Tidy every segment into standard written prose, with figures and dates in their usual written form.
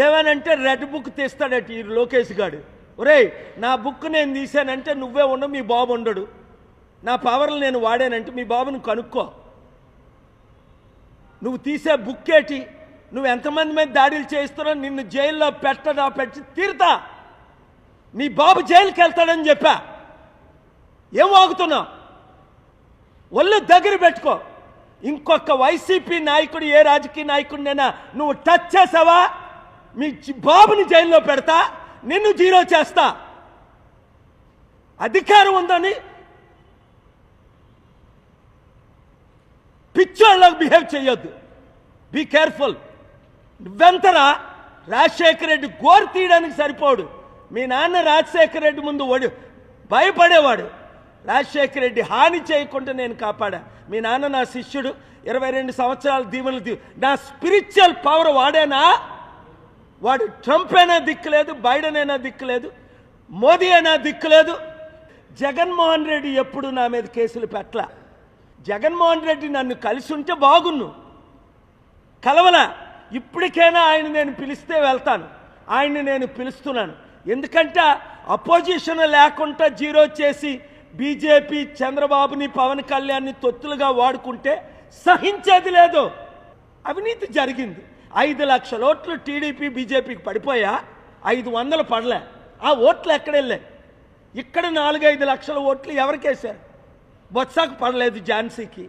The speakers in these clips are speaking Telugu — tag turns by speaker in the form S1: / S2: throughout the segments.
S1: ఏమనంటే రెడ్ బుక్ తీస్తాడట ఈ లోకేష్ గాడు. ఒరేయ్, నా బుక్ నేను తీశానంటే నువ్వే ఉండవు, మీ బాబు ఉండడు. నా పవర్లు నేను వాడానంటే మీ బాబుని కనుక్కో. నువ్వు తీసే బుక్ ఏంటి? నువ్వు ఎంతమంది మీద దాడులు చేస్తున్నావు? నిన్ను జైల్లో పెట్టి తీరుతా. నీ బాబు జైలుకి వెళ్తాడని చెప్పా. ఏం వాగుతున్నావు? ఒళ్ళు దగ్గర పెట్టుకో. ఇంకొక వైసీపీ నాయకుడు, ఏ రాజకీయ నాయకుడినైనా నువ్వు టచ్ చేసావా, మీ బాబుని జైల్లో పెడతా, నిన్ను జీరో చేస్తా. అధికారం ఉందని పిచ్చోళ్ళకు బిహేవ్ చేయొద్దు. Be careful. నువ్వెంతరా? రాజశేఖర రెడ్డి గోరు తీయడానికి సరిపోడు. మీ నాన్న రాజశేఖర రెడ్డి ముందు భయపడేవాడు. రాజశేఖర రెడ్డి హాని చేయకుండా నేను కాపాడా. మీ నాన్న నా శిష్యుడు, 22 సంవత్సరాల దీవెనలు. నా స్పిరిచువల్ పవర్ వాడేనా? వాడు ట్రంప్ అయినా దిక్కులేదు, బైడెన్ అయినా దిక్కులేదు, మోదీ అయినా దిక్కులేదు. జగన్మోహన్ రెడ్డి ఎప్పుడు నా మీద కేసులు పెట్టల. జగన్మోహన్ రెడ్డి నన్ను కలిసి ఉంటే బాగున్ను, కలవలా. ఇప్పటికైనా ఆయన నేను పిలిస్తే వెళ్తాను. ఆయన్ని నేను పిలుస్తున్నాను. ఎందుకంటే అపోజిషన్ లేకుండా జీరో చేసి బీజేపీ చంద్రబాబుని, పవన్ కళ్యాణ్ని తొత్తులుగా వాడుకుంటే సహించేది లేదు. అవినీతి జరిగింది. 5 లక్షల ఓట్లు టీడీపీ బీజేపీకి పడిపోయా, 500 పడలే. ఆ ఓట్లు ఎక్కడెళ్ళాయి? ఇక్కడ 4-5 లక్షల ఓట్లు ఎవరికేశారు? బొత్సకు పడలేదు, ఝాన్సీకి.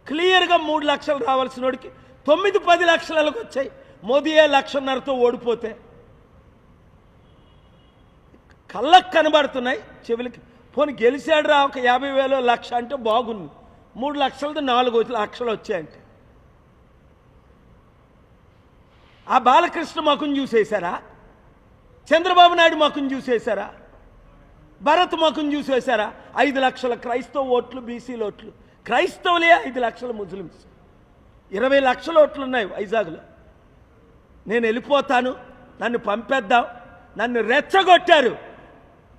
S1: క్లియర్గా 3 లక్షలు రావాల్సిన వాడికి 9-10 లక్షలకు వచ్చాయి. మోదీయే 1,500,000తో ఓడిపోతే కళ్ళకు కనబడుతున్నాయి, చెవులకి. పోనీ గెలిచాడు రా, ఒక 50,000 1,00,000 అంటే బాగుంది. 3 లక్షలతో 4 లక్షలు వచ్చాయంటే ఆ బాలకృష్ణ ముఖం చూసేశారా? చంద్రబాబు నాయుడు ముఖం చూసేశారా? భరత్ ముఖం చూసేశారా? 5 లక్షల క్రైస్తవ ఓట్లు, బీసీల ఓట్లు. క్రైస్తవులే 5 లక్షల ముస్లిమ్స్. 20 లక్షల ఓట్లు ఉన్నాయి వైజాగ్లో. నేను వెళ్ళిపోతాను, నన్ను పంపేద్దాం, నన్ను రెచ్చగొట్టారు,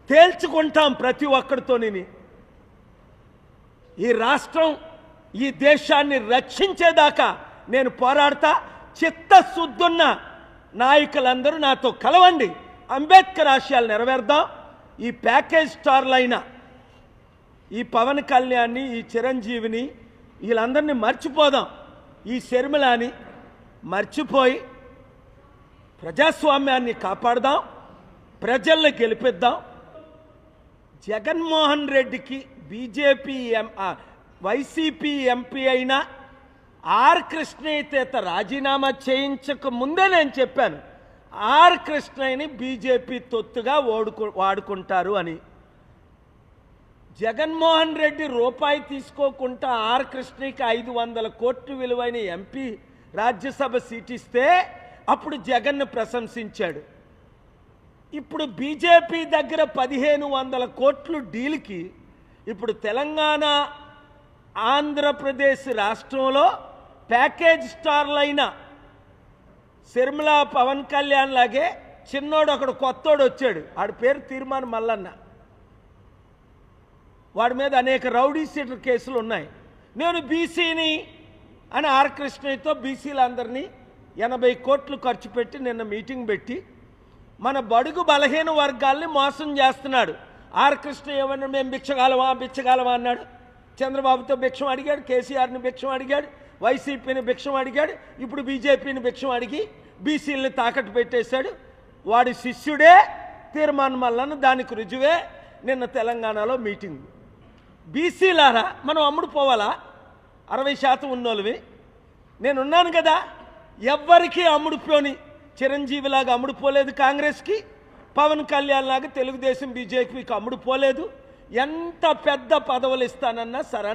S1: తేల్చుకుంటాం ప్రతి ఒక్కరితోని. ఈ రాష్ట్రం, ఈ దేశాన్ని రక్షించేదాకా నేను పోరాడతా. చిత్తశుద్ధున్న నాయకులందరూ నాతో కలవండి. అంబేద్కర్ ఆశయాలు నెరవేర్దాం. ఈ ప్యాకేజ్ స్టార్లైన ఈ పవన్ కళ్యాణ్ని, ఈ చిరంజీవిని, వీళ్ళందరినీ మర్చిపోదాం. ఈ శర్మిలాని మర్చిపోయి ప్రజాస్వామ్యాన్ని కాపాడదాం, ప్రజల్ని గెలిపిద్దాం. జగన్మోహన్ రెడ్డికి బీజేపీ వైసీపీ ఎంపీ అయిన ఆర్ కృష్ణయ్య రాజీనామా చేయించక ముందే నేను చెప్పాను, ఆర్ కృష్ణయ్యని బీజేపీ తొత్తుగా వాడుకుంటారు అని. జగన్మోహన్ రెడ్డి రూపాయి తీసుకోకుండా ఆర్ కృష్ణయ్యకి 500 కోట్లు విలువైన ఎంపీ రాజ్యసభ సీట్ ఇస్తే అప్పుడు జగన్ను ప్రశంసించాడు. ఇప్పుడు బీజేపీ దగ్గర 1,500 కోట్లు డీల్కి ఇప్పుడు తెలంగాణ, ఆంధ్రప్రదేశ్ రాష్ట్రంలో ప్యాకేజ్ స్టార్లైన శర్మిల, పవన్ కళ్యాణ్ లాగే చిన్నోడు ఒకడు కొత్తోడు వచ్చాడు. ఆడి పేరు తీర్మాన మల్లన్న. వాడి మీద అనేక రౌడీ షీటర్ కేసులు ఉన్నాయి. నేను బీసీని అని ఆర్ కృష్ణయ్యతో బీసీలందరినీ 80 కోట్లు ఖర్చు పెట్టి నిన్న మీటింగ్ పెట్టి మన బడుగు బలహీన వర్గాల్ని మోసం చేస్తున్నాడు. ఆర్ కృష్ణయ్య ఏమన్నా మేము బిచ్చగాలమా అన్నాడు. చంద్రబాబుతో భిక్షం అడిగాడు, కేసీఆర్ని భిక్షం అడిగాడు, వైసీపీని భిక్షం అడిగాడు, ఇప్పుడు బీజేపీని భిక్షం అడిగి బీసీలని తాకట్టు పెట్టేశాడు. వాడి శిష్యుడే తీర్మాన మల్లన్న. దానికి రుజువే నిన్న తెలంగాణలో మీటింగ్. బీసీలారా, మనం అమ్ముడు పోవాలా? 60% ఉన్నోళ్ళవి. నేనున్నాను కదా, ఎవ్వరికీ అమ్ముడుపోని. చిరంజీవిలాగా అమ్ముడుపోలేదు కాంగ్రెస్కి, పవన్ కళ్యాణ్ లాగా తెలుగుదేశం బీజేపీకి అమ్ముడుపోలేదు. ఎంత పెద్ద పదవులు ఇస్తానన్నా సరే